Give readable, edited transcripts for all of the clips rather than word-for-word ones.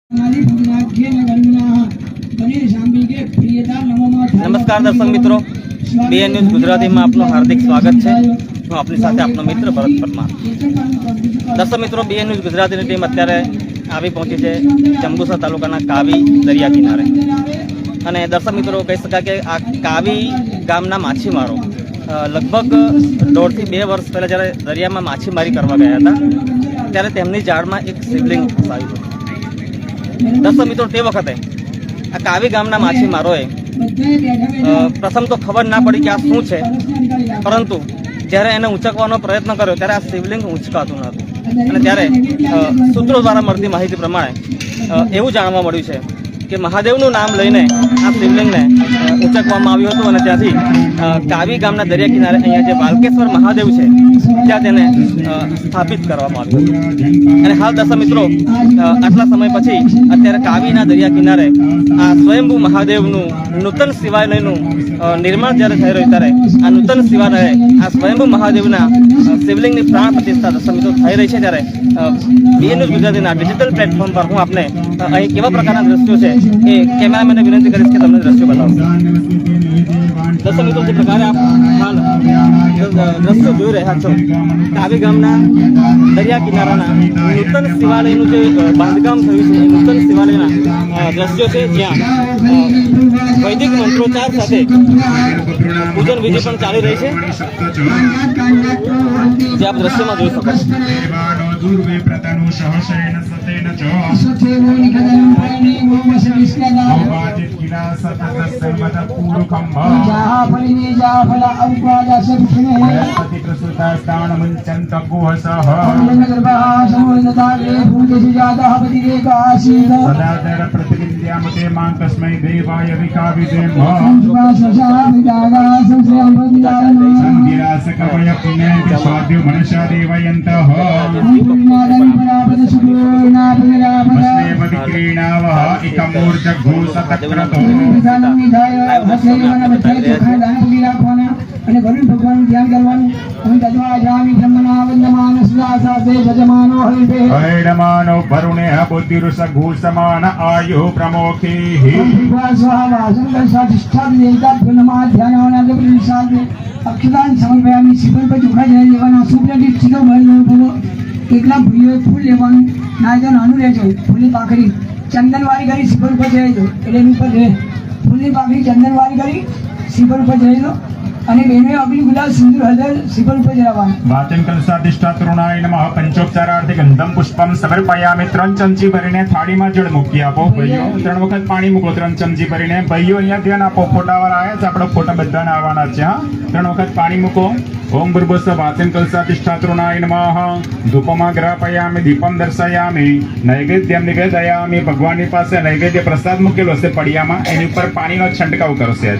નમસ્કાર દર્શક મિત્રો, બીએન ન્યૂઝ ગુજરાતીમાં આપનું હાર્દિક સ્વાગત છે। હું આપની સાથે આપનો મિત્ર ભરત પરમાર। દર્શક મિત્રો, બીએન ન્યૂઝ ગુજરાતીની ટીમ અત્યારે આવી પહોંચી છે જંબુસર તાલુકાના કાવી દરિયા કિનારે। અને દર્શક મિત્રો, કહી શકાય કે આ કાવી ગામના માછીમારો લગભગ 1.5 થી 2 વર્ષ પહેલાં જ્યારે દરિયામાં માછીમારી કરવા ગયા હતા ત્યારે તેમની જાળમાં એક શિવલિંગ ફસાયું હતું। દર્શક મિત્રો, તે વખતે આ કાવી ગામના માછીમારોએ પ્રથમ તો ખબર ના પડી કે આ શું છે, પરંતુ જ્યારે એને ઊંચકવાનો પ્રયત્ન કર્યો ત્યારે આ શિવલિંગ ઊંચકાતું નહોતું। અને ત્યારે સૂત્રો દ્વારા મળતી માહિતી પ્રમાણે એવું જાણવા મળ્યું છે કે મહાદેવનું નામ લઈને આ શિવલિંગને ઊંચકવામાં આવ્યું હતું અને ત્યાંથી કાવી ગામના દરિયા કિનારે અહીંયા જે વાલકેશ્વર મહાદેવ છે ત્યાં તેને સ્થાપિત કરવામાં આવ્યું હતું। અને હાલ દર્શક મિત્રો, આટલા સમય પછી અત્યારે કાવીના દરિયા કિનારે આ સ્વયંભૂ મહાદેવનું નૂતન શિવાલયનું નિર્માણ જ્યારે થઈ રહ્યું ત્યારે આ નૂતન શિવાલયે આ સ્વયંભૂ મહાદેવના શિવલિંગની પ્રાણ પ્રતિષ્ઠા દર્શક મિત્રો થઈ રહી છે। ત્યારે બીએન ન્યૂઝ ગુજરાતીના ડિજિટલ પ્લેટફોર્મ પર હું આપને અહીં કેવા પ્રકારના દ્રશ્યો છે એ કેમેરામેનને વિનંતી કરીશ કે તમને દ્રશ્યો બતાવો। દર્શક મિત્રો, જે પ્રકારે આપ હાલ દ્રશ્યો જોઈ રહ્યા છો, કાવી ગામના દરિયા કિનારાના નૂતન શિવાલયનું જે બાંધકામ થયું છે એ નૂતન શિવાલયના દ્રશ્યો છે, જ્યાં વૈદિક મંત્રોચ્ચાર સાથે પૂજન વિધિ પણ ચાલી રહી છે, જે આપ દ્રશ્યમાં જોઈ શકો છો। तस्मै देवाय विकाविदेम संगिरासकवय पुण्यन्ति स्वाद्यो मनसा देवयन्तः मस्नेव विक्रीणावः इकमूर्जघोषतक्रतो અને વરુણ ભગવાન ધ્યાન કરવાનું અને તદ્વાજામિ બ્રહ્મણા વંદમાન સુદાસાસે જજમાનો હરિતે હૈડમાનો વરુણે બુદ્ધિરુષ ઘોષમાન આયુ પ્રમોખી સ્વાહા સંકલ્પ દેવતા બ્રહ્મા ધ્યાનવાના પ્રસાદ અક્ષદાન સમર્પયામિ શિખર પર ચોખા જઈ લેવાના સુપ્રદીપ શિખર ભરી બોલો એકલા ભૂલીઓ ફૂલ લેવાનું નાયજન નાનું રહેજો ફૂલની પાખડી ચંદનવારી કરી શિખર ઉપર જઈ દો એટલે એની ઉપર રહે ફૂલની પાખડી ચંદનવારી કરી શિખર ઉપર જઈ દો અને બેને અભિન ગુલાલ સિંદૂર હળદર શિખર ઉપર જવાનું। વાચન કલશાધિષ્ઠા તરુણાય નમઃ પંચોપચારાર્થે ગંધમ પુષ્પમ સમર્પયામિ। 3 ચમચી ભરીને થાળીમાં જળ મૂકી આપો ભાઈઓ। 3 વખત પાણી મૂકો 3 ચમચી ભરીને ભાઈઓ। અહીંયા ધ્યાન આપો, ફોટાવાળા આવ્યા છે, આપણે ફોટા બધાને આવવાના છે। 3 વખત પાણી મૂકો। ઓમ ભૂર્ભુવસ્સુઃ વાચન કલશાધિષ્ઠા તરુણાય નમઃ ધૂપમાં ગ્રાપયામિ દીપમ દર્શયામિ નૈવેદ્યમ નિવેદયામિ। ભગવાનની પાસે નૈવેદ્ય પ્રસાદ મૂકેલો હશે પડિયામાં, એની ઉપર પાણીનો છંટકાવ કરશે।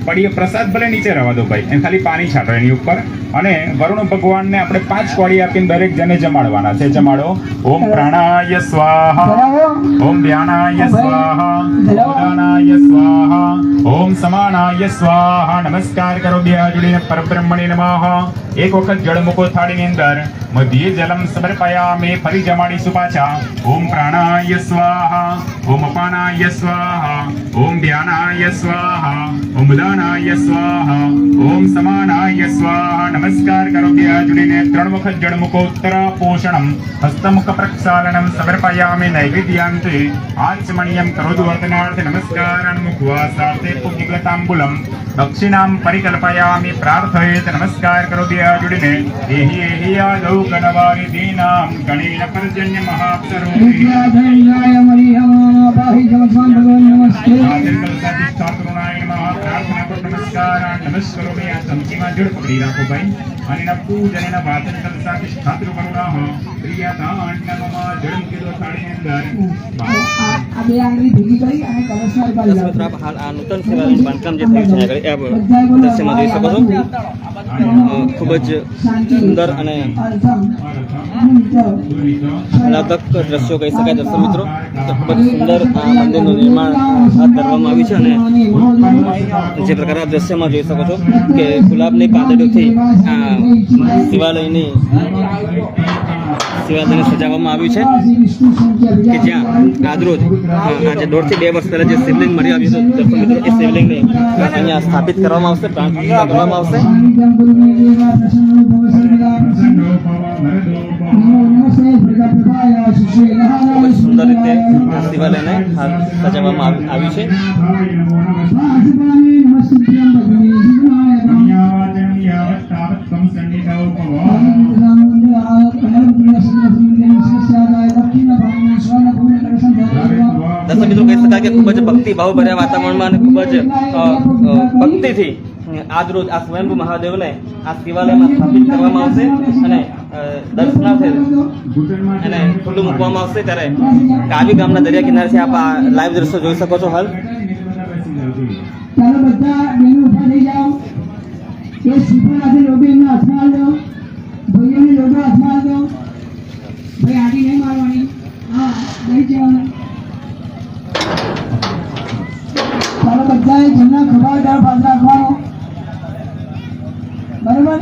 પડીએ પ્રસાદ ભલે નીચે રહેવા દો ભાઈ, એને ખાલી પાણી છાંટો એની ઉપર। અને વરુણ ભગવાનને આપણે 5 કોળી આપીને દરેક જણે જમાડવાના છે। જમાડો। ઓમ પ્રાણાય સ્વાહા, ઓમ ધ્યાનાય સ્વાહા, ઓમ દાનાય સ્વાહા, ઓમ સમાનાય સ્વાહા। નમસ્કાર કરો બે હાથ જોડીને પરબ્રહ્મણે નમઃ। એક વખત જળ મૂકો થાળીની અંદર, મધ્યે જલમ સમર્પયામિ। ફરી જમાડીશું પાછા। ઓમ પ્રાણાય સ્વાહા, ઓમ અપાનાય સ્વાહા, ઓમ ધ્યાનાય સ્વાહા, ઓમ દાનાય સ્વાહા, ઓમ સમાનાય સ્વાહા। નમસ્કાર કરો બે હાથ જોડીને 3 વખત જળ મૂકો। ઉત્તર પોષણમ હસ્તમુખ પ્રક્ષાલનમ સમર્પયામિ નૈવેદ્યાંતે આચમણીયમ કરોતુ વર્તનાર્થે નમસ્કારાન મુખવાસાર્થે પુણ્યગતાંબુલમ દક્ષિણામ પરિકલ્પયામિ પ્રાર્થયેત। નમસ્કાર કરો બે હાથ જોડીને। એહિ એહિ આદૌ ગણવારી દીનામ ગણેન પર્જન્ય મહાપ્સરો નમસ્કાર નમસ્કારો બે આ ચમચીમાં જળ પકડી રાખો ભાઈ, અને એના પૂજન એના વાચન કલશાધિષ્ઠા તરુણાહ પ્રિયતાન નમઃ જળ મૂકી દો થાળીની અંદર। આ બે આંગળી ભેગી કરી અને કલશમાં કરી દો। હાલ આ નૂતન સેવાનું બાંધકામ જે થયું છે એ દ્રશ્યમાં જોઈ શકો છો। ખૂબ જ સુંદર અને આહલાદક દ્રશ્યો કહી શકાય દર્શક મિત્રો। ખૂબ જ સુંદર આ મંદિરનું નિર્માણ હાથ ધરવામાં આવ્યું છે અને જે પ્રકારે દ્રશ્યમાં જોઈ શકો છો કે ગુલાબની પાંદડીઓથી આ શિવાલયની શિવાલયને સજાવવામાં આવ્યું છે કે જ્યાં આજરોજ આજે 1.5 થી 2 વર્ષ પહેલા જે શિવલિંગ મળી આવ્યું હતું દર્શક મિત્રો, એ શિવલિંગને અહીંયા સ્થાપિત કરવામાં આવશે, પ્રાણ પ્રતિષ્ઠા કરવામાં આવશે. ખૂબ જ સુંદર રીતે આ શિવાલયને હાલ સજાવવામાં આવ્યું છે. દર્શક મિત્રો, કહી શકાય કે ખૂબ જ ભક્તિભાવ ભર્યા વાતાવરણમાં અને ખૂબ જ ભક્તિથી આજરોજ આ સ્વયંભૂ મહાદેવને આ શિવાલયમાં સ્થાપિત કરવામાં આવશે અને દર્શનાર્થે એને ખુલ્લું મૂકવામાં આવશે. ત્યારે કાવી ગામના દરિયા કિનારેથી આપ આ લાઈવ દ્રશ્યો જોઈ શકો છો. હાલ ચાલો બધા બેનો ઉભા થઈ જાઓ. એ શ્રીફળ આજે લોકો એમના હાથમાં આવજો, ભાઈઓને લોકો હાથમાં આવજો. ભાઈ આડી નહીં મારવાની, હા દઈ જવાનું. ચાલો બધાએ જેમના ખભા ડાળ પાછળ રાખવાનો, બરાબર.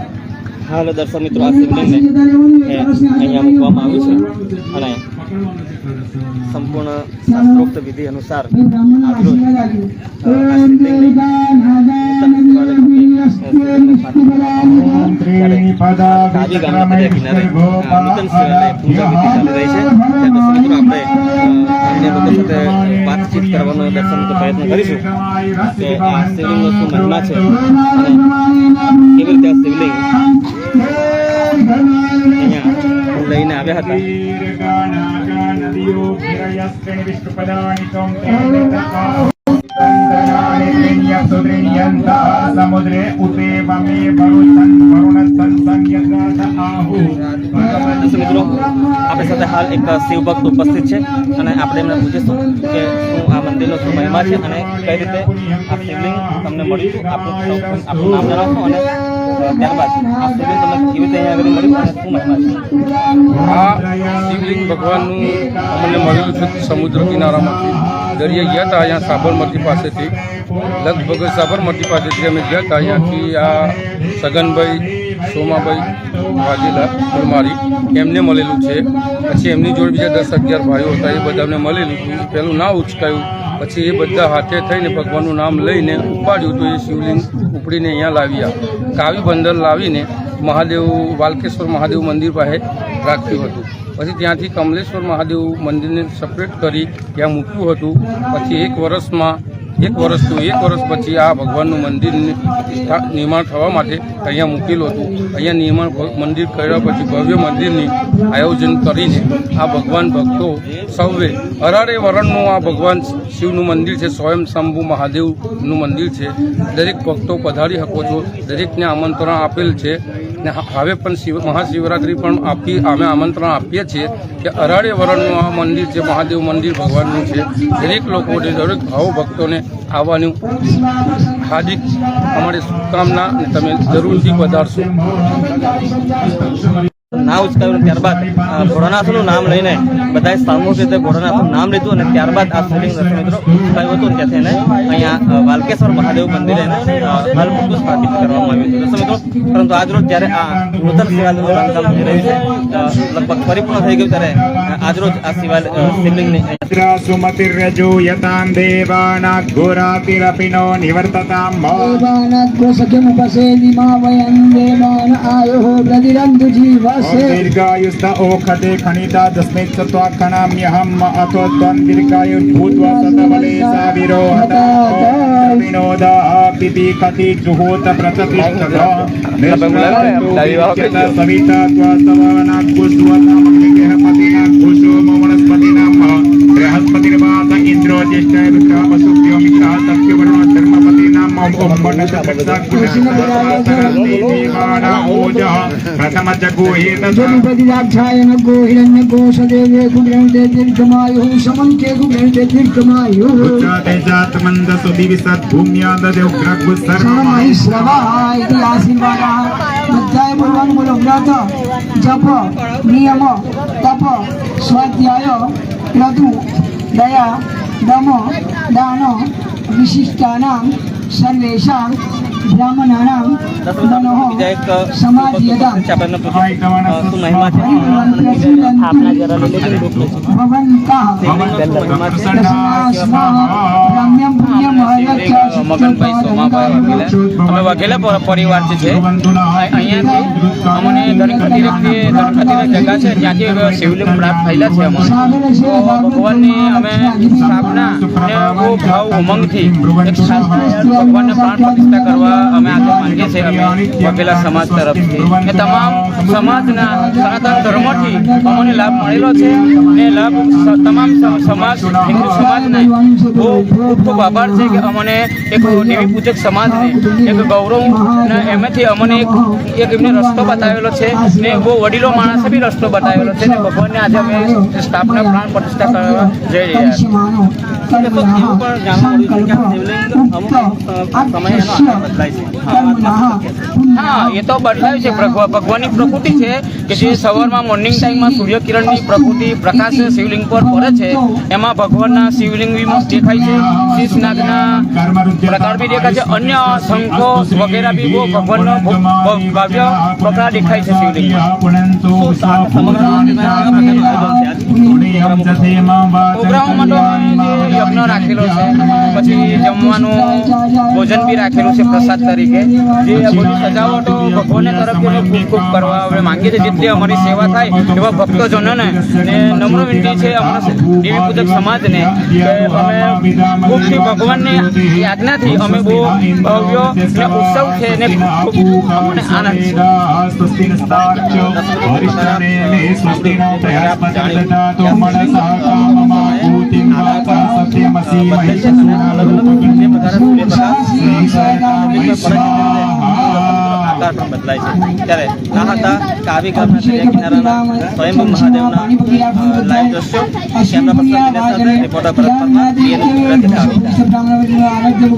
હાલ દર્શક મિત્રો, આ શિવલિંગને અહીંયા મૂકવામાં આવ્યું છે અને સંપૂર્ણ શાસ્ત્રોક્ત વિધિ અનુસાર આજરોજ આ શિવલિંગને કાવી ગામના દરિયા કિનારે નૂતન શિવાલય પૂજા વિધિ ચાલી રહી છે. ત્યાં દર્શક મિત્રો આપણે અન્ય લોકો સાથે વાતચીત કરવાનો દર્શક મિત્રો પ્રયત્ન કરીશું કે આ શિવલિંગનો શું મહિમા છે અને કેવી રીતે આ શિવલિંગ અહીંયા લઈને આવ્યા હતા. સમુદ્રે ઉતેવમે વરુણ મિત્રો, આપણી સાથે હાલ એક શિવ ભક્ત ઉપસ્થિત છે અને આપણે એમને પૂછીશું કે શું આ મંદિરનો શું મહિમા છે અને કઈ રીતે આ શિવલિંગ તમને મળ્યું હતું. આપણું નામ જણાવશો અને ત્યારબાદ આ શિવલિંગ તમને કેવી રીતે અહીંયા આગળ મળ્યું અને શું મહિમા છે. આ શિવલિંગ ભગવાનનું અમને મળેલું છે સમુદ્ર કિનારામાંથી. દરિયા ગયા હતા અહીંયા સાબરમતી પાસેથી, લગભગ સાબરમતી પાસેથી અમે ગયા હતા. અહીંયાથી આ સગનભાઈ સોમાભાઈ વાઘેલા ફૂલમારી એમને મળેલું છે. પછી એમની જોડે બીજા 10-11 ભાઈઓ હતા, એ બધાને મળેલું હતું. પહેલું ના ઉચકાયું, પછી એ બધા હાથે થઈને ભગવાનનું નામ લઈને ઉપાડ્યું તો એ શિવલિંગ ઉપડીને અહીંયા લાવ્યા. કાવી બંદર લાવીને મહાદેવ વાલકેશ્વર મહાદેવ મંદિર પાસે રાખ્યું હતું. પછી ત્યાંથી કમલેશ્વર મહાદેવ મંદિરને સપરેટ કરી ત્યાં મૂક્યું હતું. પછી એક વર્ષ પછી આ ભગવાનનું મંદિરને નિર્માણ થવા માટે અહીંયા મૂકેલું હતું. અહીંયા નિર્માણ મંદિર કર્યા પછી ભવ્ય મંદિરની આયોજન કરીને આ ભગવાન ભક્તો સૌએ અરાડે વરણનું આ ભગવાન શિવનું મંદિર છે, સ્વયં શંભુ મહાદેવનું મંદિર છે. દરેક ભક્તો પધારી શકો છો, દરેકને આમંત્રણ આપેલ છે. ને હવે પણ મહાશિવરાત્રિ પણ અમે આમંત્રણ આપીએ છીએ કે અરાડે વરણનું આ મંદિર છે, મહાદેવ મંદિર ભગવાનનું છે. દરેક લોકોને, દરેક ભાવ ભક્તોને આવવાનું હાર્દિક અમારી શુભકામના, અને તમે જરૂરથી પધારશો. ના ઉચકાવ્યું ત્યારબાદ ભોળાનાથનું નામ લઈને બધાએ સામૂહિક રીતે ભોળાનાથનું નામ લીધું અને ત્યારબાદ આ શિવલિંગ દર્શન મિત્રો ઉચકાયું હતું. ત્યાંથી એને અહીંયા વાલકેશ્વર મહાદેવ મંદિરે હાલ મોટું સ્થાપિત કરવામાં આવ્યું હતું દર્શન મિત્રો. પરંતુ આજરોજ જ્યારે આ નૂતન શિવાલયનું બાંધકામ થઈ રહ્યું છે, લગભગ પરિપૂર્ણ થઈ ગયું, ત્યારે આજરોજ આ શિવલિંગને સુમતિર્યજુ યતામ દેવાના ઘોરાતિરપિનો નિવર્તતામ दीर्घायुस्त ओखते खनिता दस्मित् सत्वाखनाम्यहम् अतो त्वं दीर्घायुर्भूत्वा सतबले सा विरोहता विनोदा पिपीखति जुहोत प्रतिष्ठता सविता त्वा सवानाकुस्वतामग्निगेहपतिना कुसुम वनस्पतिनां बृहस्पतिर्वास इन्द्रो ज्येष्ठः रुद्रः वसुभ्यो मित्रः सत्यवरुणो धर्मपतिनां ओम देवानां पूजः प्रथम जगुहिरण्य गोहिरण्यकोशदेवे गुग्रन्ते दीर्घमायुः समन्ते गुग्रन्ते दीर्घमायुः तेजात्मन्दसु दिविसद्भूम्याददेवग्रगु सर्वमहि श्रवाः इति आशीर्वादः बद्धाय बोलવાનું બોલો વ્રત જપ નિયમ તપ સ્વાધ્યાય ક્રતુ દયા દમ દાન વિશિષ્ટાનાં સર્વેષાં બ્રાહ્મણાનાં દર્શક મિત્રો મનોઃ બીજા એક સમાધિયતા છે આપણે એમને પૂછ્યું શું મહિમા છે આપના જરા ભવંતઃ બ્રાહ્મ્યં પુણ્યમ મગનભાઈ સોમાભાઈ વગેરે અમે વઘેલા પરિવારથી છે અહીંયાથી અમને ગણપતિ જગા છે ત્યાંથી શિવલિંગ પ્રાપ્ત થયેલા છે અમને તો ભગવાનની અમે સ્થાપના અને બહુ ભાવ ઉમંગથી એક ભગવાનને પ્રાણ પ્રતિષ્ઠા કરવા અમે આજે માંગીએ છીએ અમે વઘેલા સમાજ તરફથી એ તમામ સમાજના સનાતન ધર્મથી અમને લાભ મળેલો છે ને લાભ તમામ સમાજ હિન્દુ સમાજને બહુ ખૂબ ખૂબ આભાર છે કે અમને એક દેવી પૂજક સમાજને એક ગૌરવ ને એમાંથી અમને એક એમને રસ્તો બતાવેલો છે ને બહુ વડીલો માણસે બી રસ્તો બતાવેલો છે ને ભગવાનને આજે અમે સ્થાપના પ્રાણ પ્રતિષ્ઠા કરવા જઈ રહ્યા છીએ એવું પણ જાણવા મળ્યું છે કે આ શિવલિંગ અમુક સમયે એનો આકાર બદલાય છે હા એ તો બદલાય છે ભગવાનની પ્રકૃતિ છે કે જે સવારમાં મોર્નિંગ ટાઈમમાં સૂર્યકિરણની પ્રકૃતિ પ્રકાશ શિવલિંગ પર પડે છે એમાં ભગવાનના શિવલિંગ બી દેખાય છે શીશ નાગના પ્રકાર બી દેખાય છે અન્ય શંખો વગેરે બી બહુ ભગવાનનો ભવ્ય પ્રકાર દેખાય છે શિવલિંગમાં પ્રોગ્રામોમાં તો જે યજ્ઞ રાખેલો છે પછી જમવાનું ભોજન બી રાખેલું છે પ્રસાદ તરીકે જે બધી સજાવટો ભગવાનને તરફથી અમે ખૂબ ખૂબ કરવા અમે માંગીએ છીએ જેટલી અમારી સેવા થાય એવા ભક્તજનોને ને નમ્ર વિનંતી છે અમારા દેવી પૂજક સમાજને કે અમે ખૂબથી ભગવાનની યાજ્ઞાથી અમે બહુ ભવ્ય ને ઉત્સવ છે ને ખૂબ અમને આનંદ આકાર પણ બદલાય છે ત્યારે આ હતા કાવી ગામના દરિયા કિનારાના સ્વયંભૂ મહાદેવના લાઈવ દ્રશ્યો કેમેરા પર્સન દિનેશ સાથે રિપોર્ટર ભરત પરમાર, BN ન્યૂઝ ગુજરાતી કાવી.